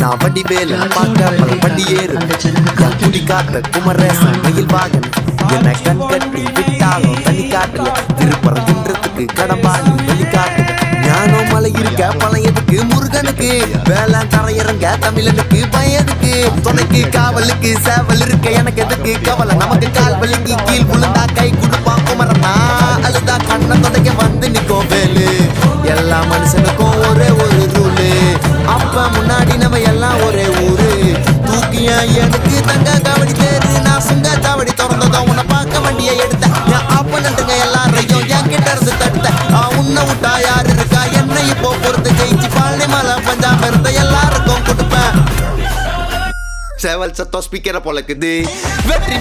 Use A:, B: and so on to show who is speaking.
A: நான் வடிவேல பார்க்க பல படி ஏறு குடி காட்ட குமரேசன் மயில் வாகன என்னை கண் கட்டி விட்டாலும் தனி காட்டுல திருப்பறம் தின்றதுக்கு கடம்பாடி வழிகாட்டு ஞானம் மலை இருக்க பழையதுக்கு முருகனுக்கு வேலை தரையிறங்க தமிழனுக்கு பயதுக்கு துணைக்கு காவலுக்கு சேவல் இருக்க எனக்கு எதுக்கு கவலை நமக்கு கால் வலிக்கு கீழ் விழுந்தா கை கொடுப்பான் குமரனா அழுதா கண்ணை துடைக்க வந்து நிற்கும் வேலு எல்லா மனுஷனுக்கும் ஒரே ஒரு ரூலு அப்ப முன்னாடி நம்ம எல்லாம் ஒரே ஊரு தூக்கிய எனக்கு தங்க காவடி தேரு நான் சுங்க காவடி திறந்ததும் உன்னை பார்க்க வண்டியை எடுத்த என் அப்பனண்டுங்க எல்லாரையும் என் கிட்ட இருந்து தட்ட உன்னை விட்டா யாரு இருக்கா என்னை இப்போ பொறுத்து ஜெயிச்சு பாலி மலை பஞ்சாம இருந்த எல்லாருக்கும் கொடுப்பேன் சேவல் சத்தம் ஸ்பீக்கரை பொழக்குது வெற்றி